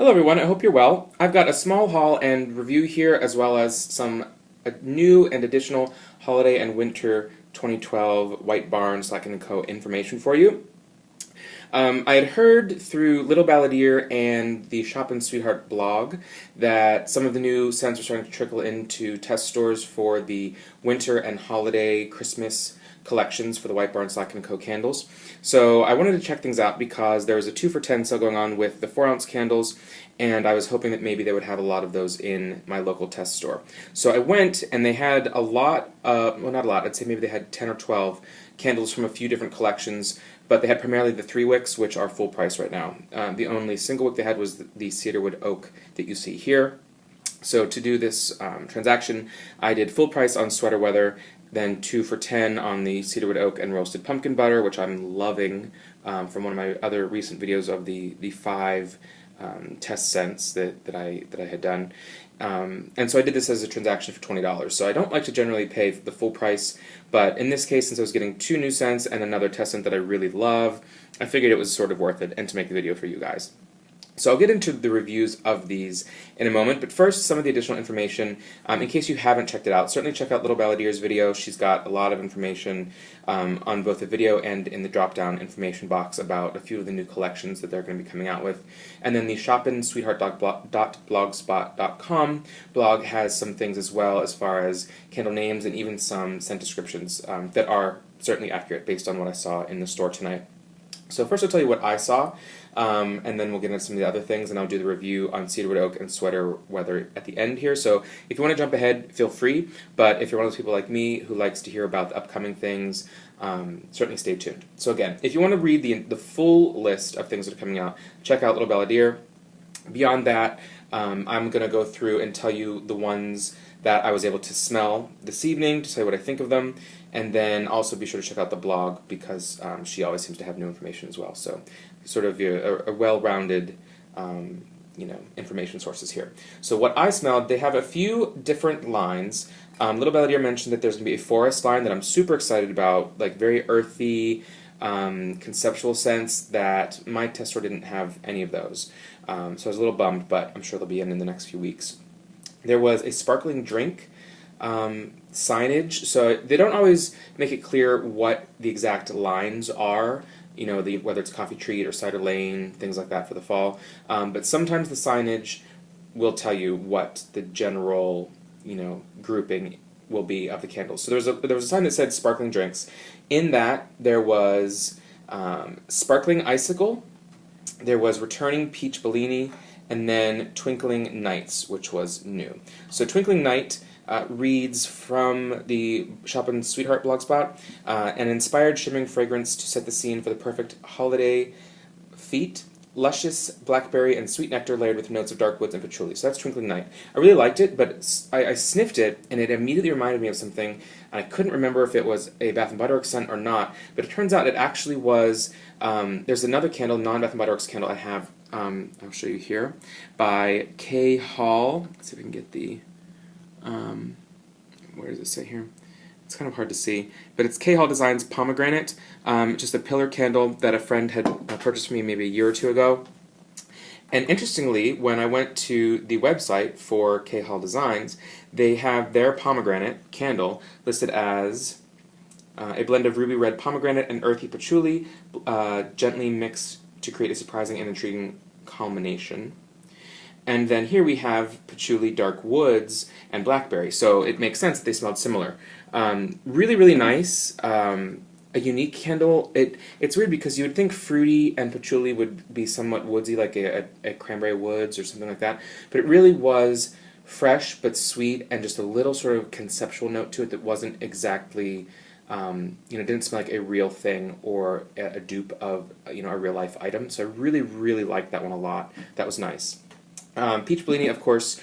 Hello everyone, I hope you're well. I've got a small haul and review here as well as some new and additional holiday and winter 2012 White Barn Slack & Co. information for you. I had heard through Little Balladeer and the Shop & Sweetheart blog that some of the new scents are starting to trickle into test stores for the winter and holiday Christmas collections for the White Barn Slack & Co. candles. So I wanted to check things out because there was a 2 for $10 sale going on with the 4-ounce candles, and I was hoping that maybe they would have a lot of those in my local test store. So I went, and they had a lot, well not a lot, I'd say maybe they had 10 or 12 candles from a few different collections, but they had primarily the 3 wicks, which are full price right now. The only single wick they had was the Cedarwood Oak that you see here. So to do this transaction, I did full price on Sweater Weather, then 2 for $10 on the Cedarwood Oak and Roasted Pumpkin Butter, which I'm loving from one of my other recent videos of the 5 test scents that I had done. And so I did this as a transaction for $20. So I don't like to generally pay the full price, but in this case, since I was getting 2 new scents and another test scent that I really love, I figured it was sort of worth it and to make the video for you guys. So I'll get into the reviews of these in a moment, but first some of the additional information. In case you haven't checked it out, certainly check out Little Balladeer's video. She's got a lot of information on both the video and in the drop-down information box about a few of the new collections that they're going to be coming out with. And then the shopinsweetheart.blogspot.com blog has some things as well as far as candle names and even some scent descriptions that are certainly accurate based on what I saw in the store tonight. So first I'll tell you what I saw, and then we'll get into some of the other things, and I'll do the review on Cedarwood Oak and Sweater Weather at the end here. So if you want to jump ahead, feel free, but if you're one of those people like me who likes to hear about the upcoming things, certainly stay tuned. So again, if you want to read the full list of things that are coming out, check out Little Balladeer. Beyond that, I'm going to go through and tell you the ones that I was able to smell this evening to tell you what I think of them, and then also be sure to check out the blog because she always seems to have new information as well. So sort of a well-rounded information sources here. So what I smelled, they have a few different lines. Little Balladeer mentioned that there's going to be a forest line that I'm super excited about, like very earthy, conceptual sense that my test store didn't have any of those. So I was a little bummed, but I'm sure they'll be in the next few weeks. There was a sparkling drink signage, so they don't always make it clear what the exact lines are, you know, whether it's Coffee Treat or Cider Lane, things like that for the fall, but sometimes the signage will tell you what the general, grouping will be of the candles. So there was a sign that said sparkling drinks. In that, there was Sparkling Icicle, there was Returning Peach Bellini, and then Twinkling Nights, which was new. So Twinkling Night reads from the Shop & Sweetheart blogspot, an inspired shimmering fragrance to set the scene for the perfect holiday feat. Luscious blackberry and sweet nectar layered with notes of dark woods and patchouli. So that's Twinkling Night. I really liked it, but I sniffed it, and it immediately reminded me of something. I couldn't remember if it was a Bath & Body Works scent or not, but it turns out it actually was. There's another candle, non-Bath & Body Works candle I have, I'll show you here, by K. Hall. Let's see if we can get the, where does it say here? It's kind of hard to see, but it's K. Hall Designs Pomegranate, just a pillar candle that a friend had purchased for me maybe a year or two ago. And interestingly, when I went to the website for K. Hall Designs, they have their pomegranate candle listed as a blend of ruby red pomegranate and earthy patchouli, gently mixed to create a surprising and intriguing culmination. And then here we have patchouli, dark woods, and blackberry. So it makes sense that they smelled similar. Really, really nice. A unique candle. It's weird because you would think fruity and patchouli would be somewhat woodsy, like a cranberry woods or something like that. But it really was fresh but sweet and just a little sort of conceptual note to it that wasn't exactly... didn't smell like a real thing or a dupe of, a real-life item. So I really, really liked that one a lot. That was nice. Peach Bellini, of course,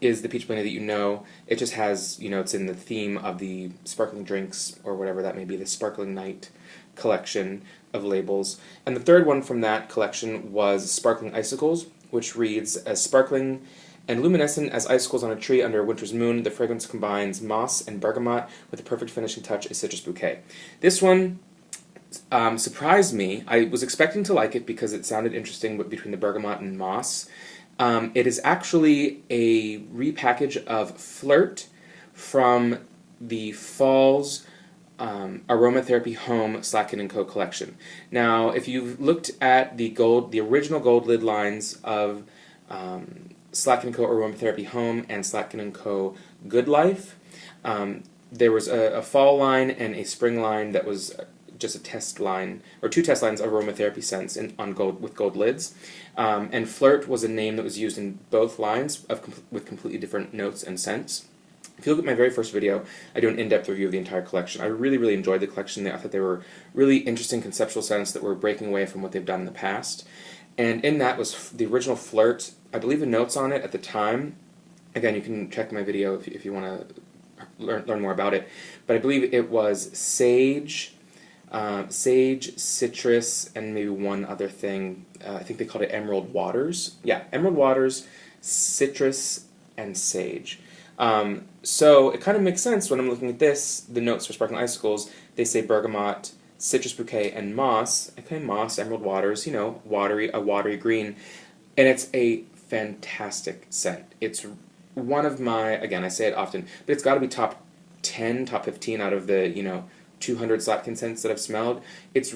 is the Peach Bellini that you know. It just has, it's in the theme of the sparkling drinks or whatever that may be, the Sparkling Night collection of labels. And the third one from that collection was Sparkling Icicles, which reads, as sparkling and luminescent as icicles on a tree under a winter's moon, the fragrance combines moss and bergamot with the perfect finishing touch, a citrus bouquet. This one surprised me. I was expecting to like it because it sounded interesting between the bergamot and moss. It is actually a repackage of Flirt from the Fall's Aromatherapy Home Slatkin & Co. collection. Now, if you've looked at the original gold lid lines of Slatkin & Co. Aromatherapy Home and Slatkin & Co. Good Life, there was a fall line and a spring line that was just a test line, or two test lines of aromatherapy scents with gold lids. And Flirt was a name that was used in both lines with completely different notes and scents. If you look at my very first video, I do an in-depth review of the entire collection. I really, really enjoyed the collection. I thought they were really interesting conceptual scents that were breaking away from what they've done in the past. And in that was the original Flirt. I believe the notes on it at the time, again, you can check my video if you want to learn more about it, but I believe it was sage, citrus, and maybe one other thing. I think they called it Emerald Waters. Yeah, Emerald Waters, citrus, and sage. So it kind of makes sense when I'm looking at this, the notes for Sparkling Icicles, they say bergamot, citrus bouquet, and moss. Okay, moss, Emerald Waters, you know, a watery green. And it's a fantastic scent. It's one of my, again, I say it often, but it's got to be top 10, top 15 out of the, 200 Slatkin scents that I've smelled. It's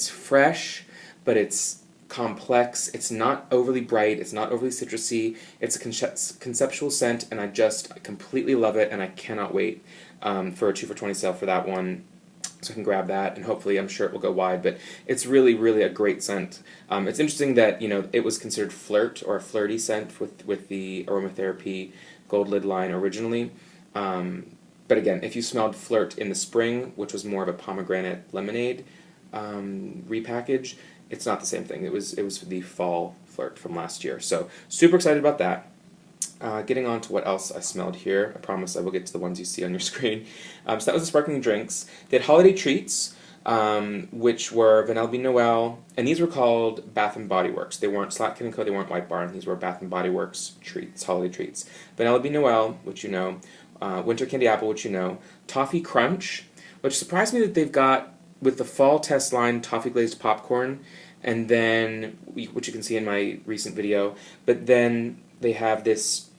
fresh, but it's complex. It's not overly bright. It's not overly citrusy. It's a conceptual scent, and I just completely love it, and I cannot wait for a 2 for $20 sale for that one. So I can grab that, and hopefully I'm sure it will go wide, but it's really, really a great scent. It's interesting that, it was considered Flirt, or a flirty scent with the aromatherapy gold lid line originally. But again, if you smelled Flirt in the spring, which was more of a pomegranate lemonade repackage, it's not the same thing. It was the fall Flirt from last year. So super excited about that. Getting on to what else I smelled here. I promise I will get to the ones you see on your screen. So that was the sparkling drinks. They had holiday treats, which were Vanilla Bean Noel, and these were called Bath & Body Works. They weren't Slatkin & Co., they weren't White Barn. These were Bath & Body Works treats, holiday treats. Vanilla Bean Noel, which you know, Winter Candy Apple, which you know, Toffee Crunch, which surprised me that they've got, with the fall test line, toffee glazed popcorn, and then, which you can see in my recent video, but then they have this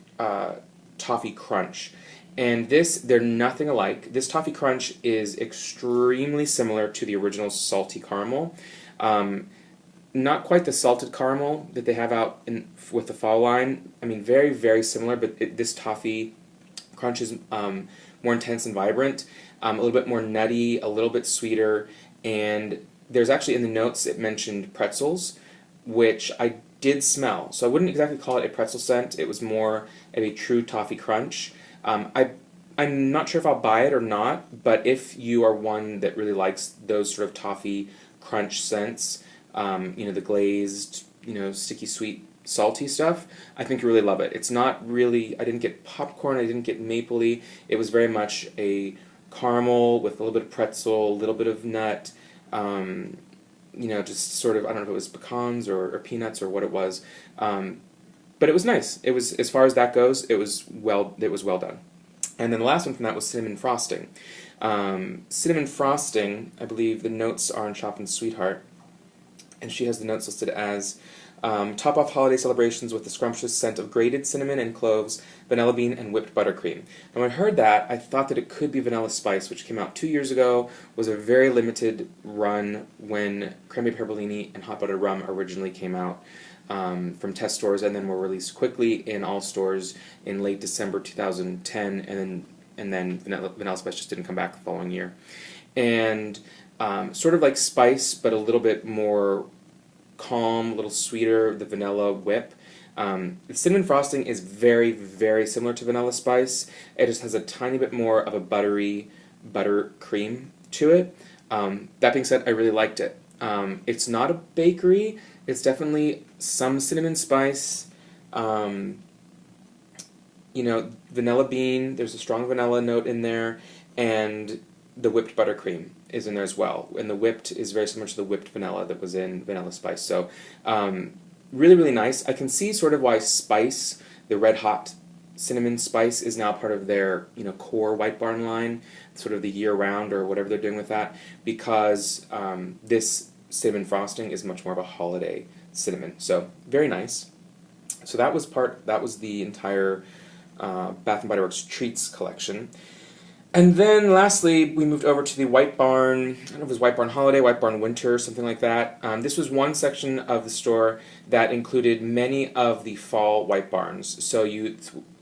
Toffee Crunch. And they're nothing alike. This Toffee Crunch is extremely similar to the original salty caramel. Not quite the salted caramel that they have out with the fall line. I mean, very, very similar, but this Toffee Crunch is more intense and vibrant, a little bit more nutty, a little bit sweeter, and there's actually in the notes it mentioned pretzels, which I did smell. So I wouldn't exactly call it a pretzel scent. It was more of a true Toffee Crunch. I'm not sure if I'll buy it or not, but if you are one that really likes those sort of Toffee Crunch scents, the glazed, sticky sweet salty stuff, I think you really love it. It's not really, I didn't get popcorn, I didn't get mapley. It was very much a caramel with a little bit of pretzel, a little bit of nut, just sort of, I don't know if it was pecans or peanuts or what it was, but it was nice. It was, as far as that goes, it was well done. And then the last one from that was cinnamon frosting. Cinnamon frosting, I believe the notes are on Shop & Sweetheart, and she has the notes listed as top off holiday celebrations with the scrumptious scent of grated cinnamon and cloves, vanilla bean, and whipped buttercream. And when I heard that, I thought that it could be Vanilla Spice, which came out 2 years ago, was a very limited run when Creme de Bellini and Hot Buttered Rum originally came out from test stores, and then were released quickly in all stores in late December 2010, and then Vanilla Spice just didn't come back the following year. And sort of like Spice, but a little bit more calm, a little sweeter, the vanilla whip. The cinnamon frosting is very, very similar to Vanilla Spice. It just has a tiny bit more of a buttery buttercream to it. That being said, I really liked it. It's not a bakery. It's definitely some cinnamon spice. Vanilla bean. There's a strong vanilla note in there, and the whipped buttercream is in there as well. And the whipped is very similar to the whipped vanilla that was in Vanilla Spice. So really, really nice. I can see sort of why Spice, the red hot cinnamon spice is now part of their core White Barn line, sort of the year round or whatever they're doing with that, because this cinnamon frosting is much more of a holiday cinnamon. So very nice. So that was the entire Bath and Body Works treats collection. And then lastly, we moved over to the White Barn, I don't know if it was White Barn Holiday, White Barn Winter, something like that. This was one section of the store that included many of the fall White Barns. So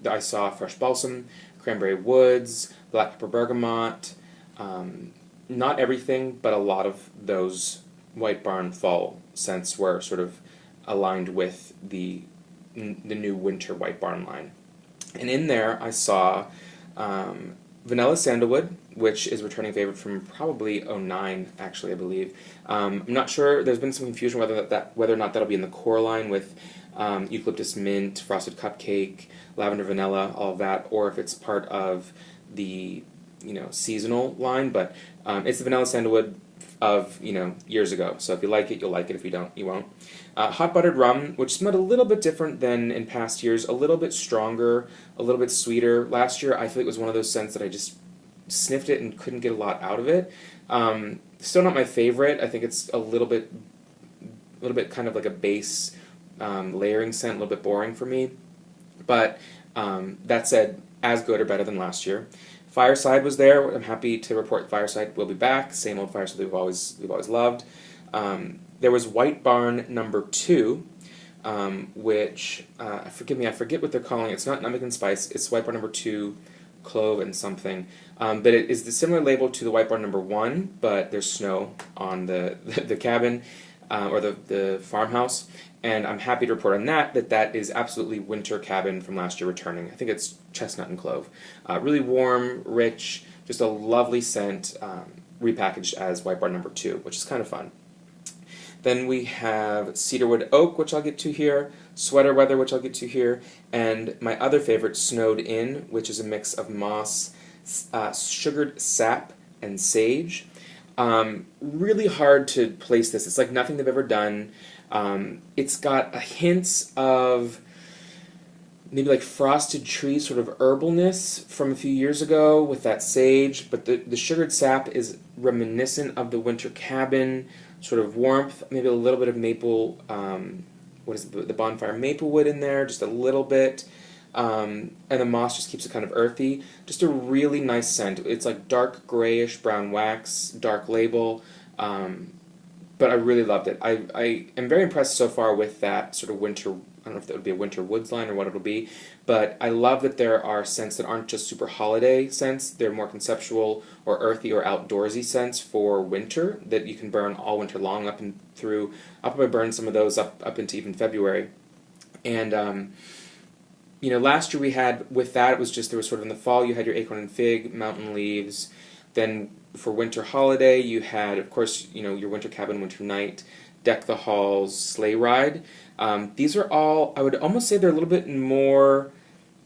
I saw Fresh Balsam, Cranberry Woods, Black Pepper Bergamot, not everything, but a lot of those White Barn fall scents were sort of aligned with the new winter White Barn line. And in there I saw Vanilla Sandalwood, which is a returning favorite from probably '09, actually, I believe. I'm not sure. There's been some confusion whether or not that'll be in the core line with eucalyptus mint, frosted cupcake, lavender vanilla, all of that, or if it's part of the seasonal line. But it's the Vanilla Sandalwood of years ago. So if you like it, you'll like it. If you don't, you won't. Hot Buttered Rum, which smelled a little bit different than in past years, a little bit stronger, a little bit sweeter. Last year, I feel it was one of those scents that I just sniffed it and couldn't get a lot out of it. Still not my favorite. I think it's a little bit kind of like a base layering scent, a little bit boring for me. But that said, as good or better than last year. Fireside was there. I'm happy to report Fireside will be back. Same old Fireside that we've always loved. There was White Barn number 2, which forgive me, I forget what they're calling it. It's not Nutmeg and Spice. It's White Barn number 2, Clove and something. But it is the similar label to the White Barn number 1, but there's snow on the cabin or the farmhouse. And I'm happy to report on that is absolutely winter cabin from last year returning. I think it's Chestnut and Clove. Really warm, rich, just a lovely scent, repackaged as White Barn number 2, which is kind of fun. Then we have Cedarwood Oak, which I'll get to here, Sweater Weather, which I'll get to here, and my other favorite, Snowed In, which is a mix of moss, sugared sap, and sage. Really hard to place this. It's like nothing they've ever done. It's got a hint of maybe like frosted tree sort of herbalness from a few years ago with that sage, but the sugared sap is reminiscent of the winter cabin, sort of warmth, maybe a little bit of maple, the bonfire maple wood in there, just a little bit, and the moss just keeps it kind of earthy. Just a really nice scent. It's like dark grayish brown wax, dark label, but I really loved it. I am very impressed so far with that sort of winter, I don't know if that would be a winter woods line or what it'll be, but I love that there are scents that aren't just super holiday scents. They're more conceptual or earthy or outdoorsy scents for winter that you can burn all winter long up and through. I'll probably burn some of those up into even February. And last year we had, with that, it was just, there was sort of in the fall, you had your acorn and fig, mountain leaves. Then for winter holiday, you had, of course, your winter cabin, winter night, deck the halls, sleigh ride. These are all, I would almost say they're a little bit more,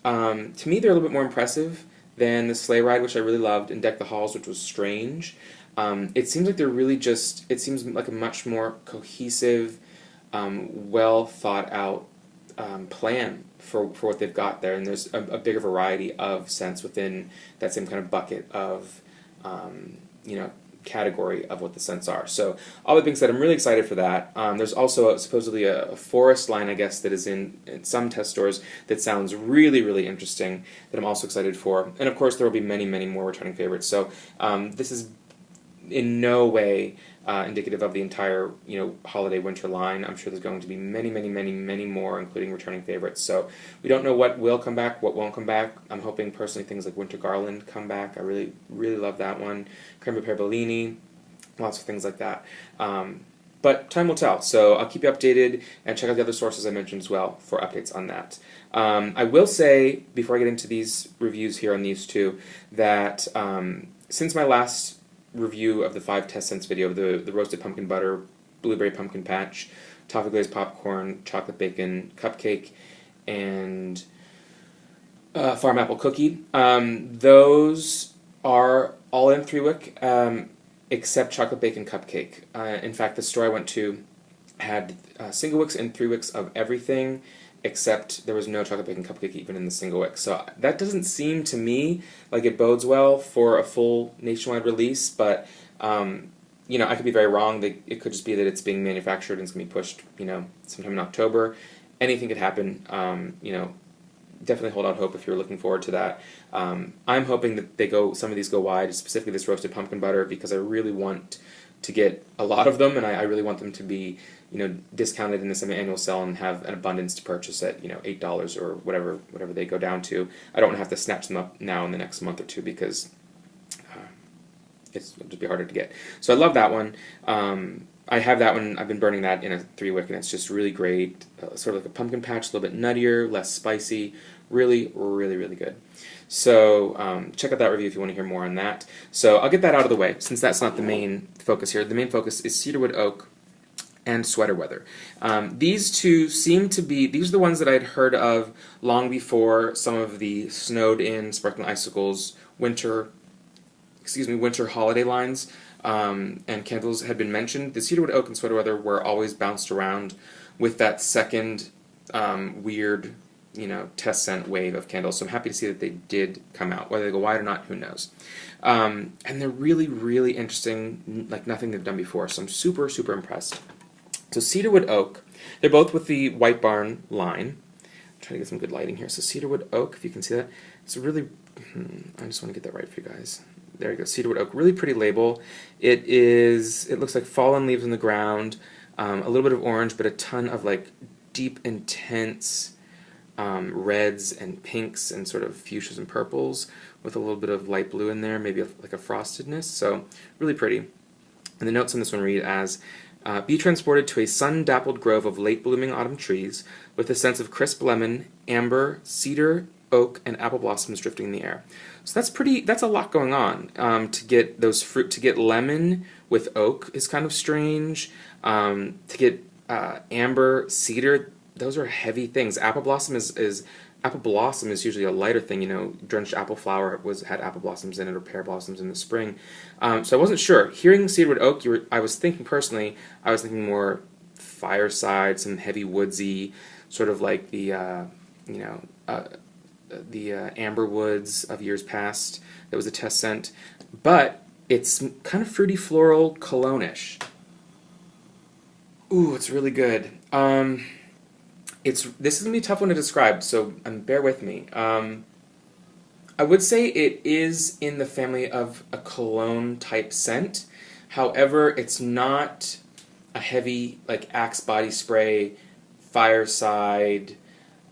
to me they're a little bit more impressive than the sleigh ride, which I really loved, and deck the halls, which was strange. It seems like they're really just, it seems like a much more cohesive, well thought out plan for what they've got there, and there's a bigger variety of scents within that same kind of bucket of category of what the scents are. So all that being said, I'm really excited for that. There's also supposedly a forest line, I guess, that is in some test stores that sounds really, really interesting, that I'm also excited for. And of course there will be many, many more returning favorites. So this is in no way indicative of the entire holiday winter line. I'm sure there's going to be many, many, many, many more, including returning favorites. So we don't know what will come back, what won't come back. I'm hoping personally things like Winter Garland come back. I really, really love that one. Creme Pear Bellini, lots of things like that. But time will tell. So I'll keep you updated and check out the other sources I mentioned as well for updates on that. I will say, before I get into these reviews here on these two, that since my last review of the 5 test scents video, the roasted pumpkin butter, blueberry pumpkin patch, toffee glazed popcorn, chocolate bacon cupcake, and farm apple cookie. Those are all in 3-wick, except chocolate bacon cupcake. In fact, the store I went to had single wicks and 3 wicks of everything, except there was no chocolate bacon cupcake even in the single wick. So that doesn't seem to me like it bodes well for a full nationwide release, but you know, I could be very wrong. It could just be that it's being manufactured and it's going to be pushed, you know, sometime in October. Anything could happen. You know, definitely hold out hope if you're looking forward to that. I'm hoping that some of these go wide, specifically this roasted pumpkin butter, because I really want to get a lot of them, and I really want them to be, you know, discounted in the semi-annual sale and have an abundance to purchase at, you know, $8 or whatever they go down to. I don't want to have to snatch them up now in the next month or two because it'll just be harder to get. So I love that one. I have that one. I've been burning that in a 3-wick, and it's just really great. Sort of like a pumpkin patch, a little bit nuttier, less spicy. Really, really, really good. So check out that review if you want to hear more on that. So I'll get that out of the way, since that's not the main focus here. The main focus is Cedarwood Oak and Sweater Weather. These two seem to be, these are the ones that I'd heard of long before some of the snowed-in Sparkling Icicles winter holiday lines and candles had been mentioned. The Cedarwood Oak and Sweater Weather were always bounced around with that second weird, you know, test scent wave of candles. So I'm happy to see that they did come out. Whether they go wide or not, who knows. And they're really, really interesting, like nothing they've done before. So I'm super, super impressed. So Cedarwood Oak, they're both with the White Barn line. I'm trying to get some good lighting here. So Cedarwood Oak, if you can see that, it's really, I just want to get that right for you guys. There you go, Cedarwood Oak, really pretty label. It looks like fallen leaves on the ground, a little bit of orange, but a ton of like deep, intense reds and pinks and sort of fuchsias and purples with a little bit of light blue in there, maybe like a frostedness, so really pretty. And the notes on this one read as, be transported to a sun-dappled grove of late-blooming autumn trees with a sense of crisp lemon, amber, cedar, oak, and apple blossoms drifting in the air. So that's a lot going on. To get those fruit, to get lemon with oak is kind of strange. To get amber, cedar, those are heavy things. Apple blossom is usually a lighter thing. You know, drenched apple flower had apple blossoms in it, or pear blossoms in the spring. So I wasn't sure. Hearing Cedarwood Oak, I was thinking more Fireside, some heavy woodsy, sort of like the amber woods of years past. That was a test scent, but it's kind of fruity, floral, cologne-ish. Ooh, it's really good. This is gonna be a tough one to describe, so bear with me. I would say it is in the family of a cologne type scent. However, it's not a heavy like Axe body spray, Fireside,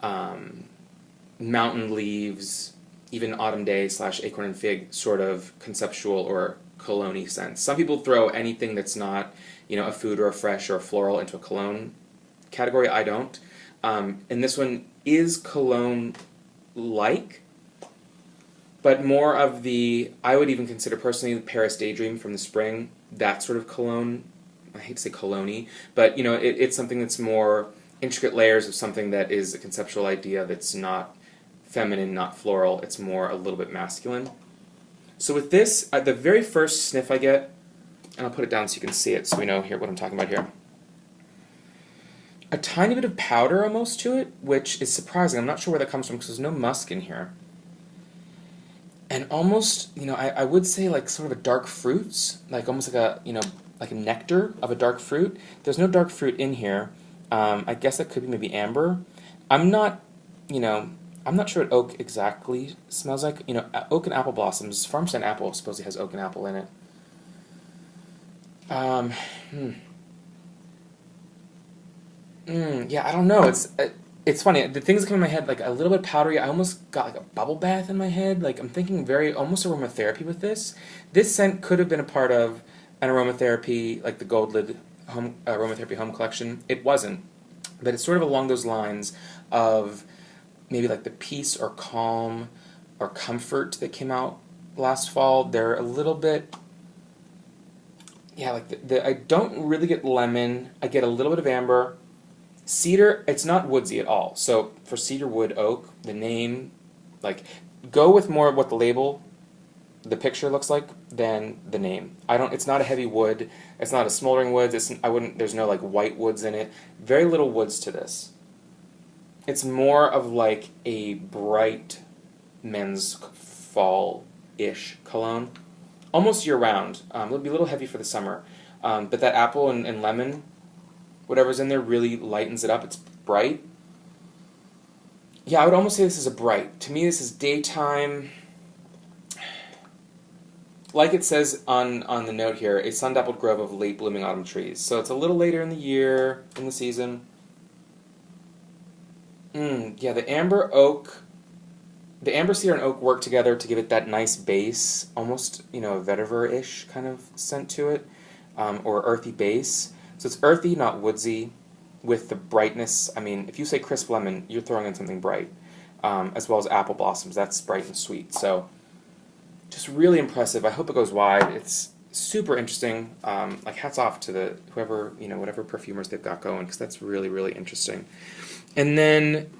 mountain leaves, even autumn day / acorn and fig sort of conceptual or cologne-y scent. Some people throw anything that's not, you know, a food or a fresh or a floral into a cologne category. I don't. And this one is cologne-like, but more of the, I would even consider personally, the Paris Daydream from the spring, that sort of cologne. I hate to say cologne-y, but you know, it's something that's more intricate layers of something that is a conceptual idea that's not feminine, not floral. It's more a little bit masculine. So with this, the very first sniff I get, and I'll put it down so you can see it so we know here what I'm talking about here. A tiny bit of powder almost to it, which is surprising. I'm not sure where that comes from because there's no musk in here. And almost, you know, I would say like sort of a dark fruits, like almost like a, you know, like a nectar of a dark fruit. There's no dark fruit in here. I guess that could be maybe amber. I'm not sure what oak exactly smells like. You know, oak and apple blossoms. Farmstead apple supposedly has oak and apple in it. Yeah, I don't know. It's funny. The things that come in my head, like a little bit powdery. I almost got like a bubble bath in my head. Like I'm thinking very almost aromatherapy with this. This scent could have been a part of an aromatherapy, like the Gold Lid aromatherapy home collection. It wasn't, but it's sort of along those lines of maybe like the peace or calm or comfort that came out last fall. They're a little bit, yeah, like I don't really get lemon. I get a little bit of amber. Cedar, it's not woodsy at all. So for Cedarwood Oak, the name, like, go with more of what the label, the picture looks like than the name. It's not a heavy wood. It's not a smoldering wood. There's no like white woods in it. Very little woods to this. It's more of like a bright men's fall-ish cologne. Almost year-round. It'll be a little heavy for the summer. But that apple and lemon, whatever's in there, really lightens it up. It's bright. Yeah, I would almost say this is a bright. To me, this is daytime. Like it says on the note here, a sun-dappled grove of late-blooming autumn trees. So it's a little later in the year, in the season. Yeah, the amber cedar and oak work together to give it that nice base, almost, a vetiver-ish kind of scent to it, or earthy base. So it's earthy, not woodsy, with the brightness. I mean, if you say crisp lemon, you're throwing in something bright, as well as apple blossoms. That's bright and sweet. So just really impressive. I hope it goes wide. It's super interesting. Like hats off to whoever, whatever perfumers they've got going, because that's really, really interesting. And then,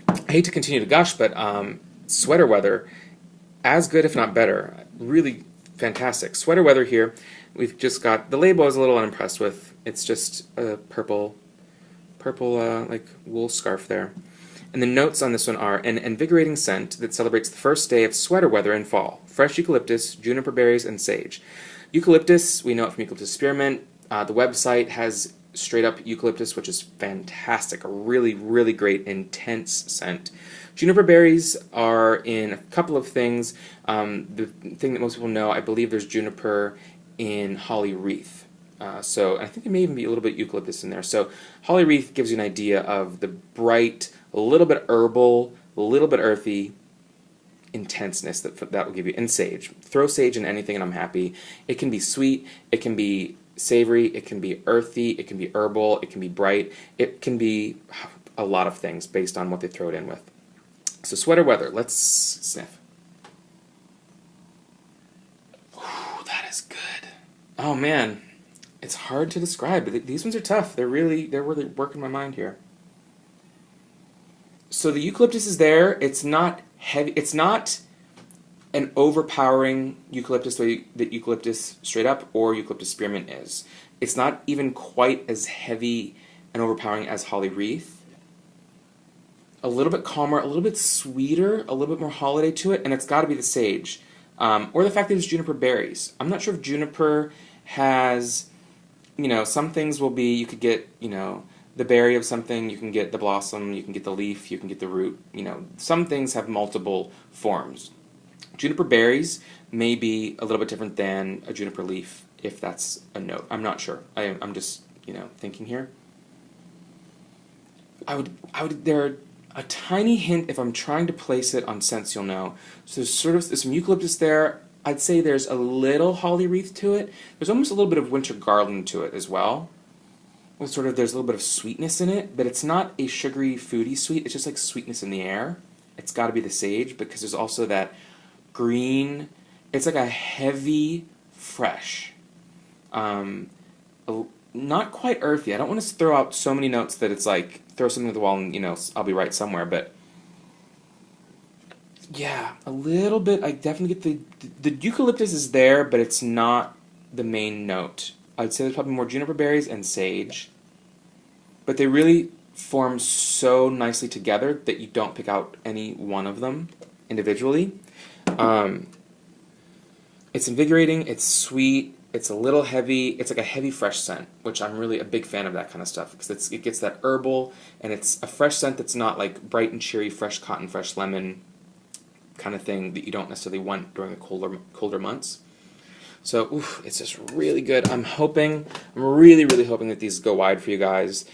I hate to continue to gush, but Sweater Weather, as good if not better. Really fantastic. Sweater Weather here, we've just got, the label I was a little unimpressed with. It's just a purple like wool scarf there. And the notes on this one are an invigorating scent that celebrates the first day of sweater weather in fall. Fresh eucalyptus, juniper berries, and sage. Eucalyptus, we know it from eucalyptus spearmint. The website has straight up eucalyptus, which is fantastic. A really, really great, intense scent. Juniper berries are in a couple of things. The thing that most people know, I believe there's juniper in holly wreath. So I think there may even be a little bit eucalyptus in there. So holly wreath gives you an idea of the bright, a little bit herbal, a little bit earthy intenseness that will give you. And sage. Throw sage in anything and I'm happy. It can be sweet, it can be savory, it can be earthy, it can be herbal, it can be bright. It can be a lot of things based on what they throw it in with. So Sweater Weather, let's sniff. Ooh, that is good. Oh man, it's hard to describe. These ones are tough. They're really working my mind here. So the eucalyptus is there. It's not heavy. It's not an overpowering eucalyptus the way that eucalyptus straight up or eucalyptus spearmint is. It's not even quite as heavy and overpowering as holly wreath. A little bit calmer, a little bit sweeter, a little bit more holiday to it, and it's got to be the sage. Or the fact that it's juniper berries. I'm not sure if juniper has, some things will be, you could get, the berry of something, you can get the blossom, you can get the leaf, you can get the root. Some things have multiple forms. Juniper berries may be a little bit different than a juniper leaf, if that's a note. I'm not sure. I'm just, thinking here. There a tiny hint, if I'm trying to place it on scents, you'll know. So there's some eucalyptus there. I'd say there's a little holly wreath to it. There's almost a little bit of winter garland to it as well. There's a little bit of sweetness in it, but it's not a sugary, foody sweet. It's just like sweetness in the air. It's got to be the sage because there's also that green. It's like a heavy, fresh. Not quite earthy. I don't want to throw out so many notes that it's like throw something at the wall and I'll be right somewhere. But yeah, a little bit. I definitely get the eucalyptus is there, but it's not the main note. I'd say there's probably more juniper berries and sage, but they really form so nicely together that you don't pick out any one of them individually. It's invigorating. It's sweet. It's a little heavy. It's like a heavy, fresh scent, which I'm really a big fan of that kind of stuff because it gets that herbal, and it's a fresh scent that's not like bright and cheery, fresh cotton, fresh lemon kind of thing that you don't necessarily want during the colder months. So, it's just really good. I'm really, really hoping that these go wide for you guys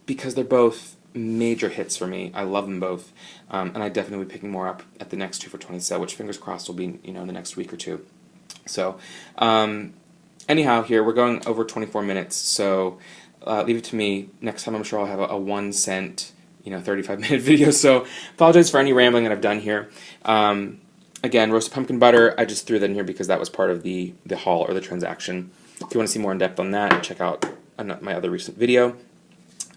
because they're both major hits for me. I love them both, and I definitely will be picking more up at the next 2 for $20 sale, which fingers crossed will be in the next week or two. So, anyhow, here we're going over 24 minutes. So, leave it to me. Next time, I'm sure I'll have a 1 cent, 35-minute video. So, apologize for any rambling that I've done here. Again, roasted pumpkin butter. I just threw that in here because that was part of the haul or the transaction. If you want to see more in depth on that, check out my other recent video.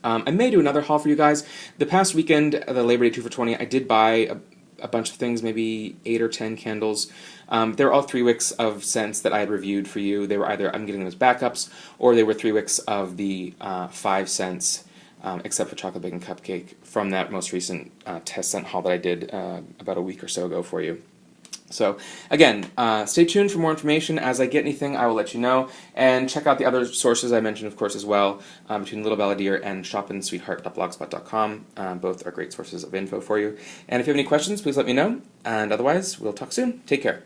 I may do another haul for you guys. The past weekend, the Labor Day 2 for $20, I did buy a bunch of things, maybe 8 or 10 candles. They were all 3 wicks of scents that I had reviewed for you. They were either I'm getting them as backups, or they were 3 wicks of the 5 cents except for chocolate bacon cupcake from that most recent test scent haul that I did about a week or so ago for you. So, again, stay tuned for more information. As I get anything, I will let you know. And check out the other sources I mentioned, of course, as well, between Little Balladeer and shoppinsweetheart.blogspot.com. Both are great sources of info for you. And if you have any questions, please let me know. And otherwise, we'll talk soon. Take care.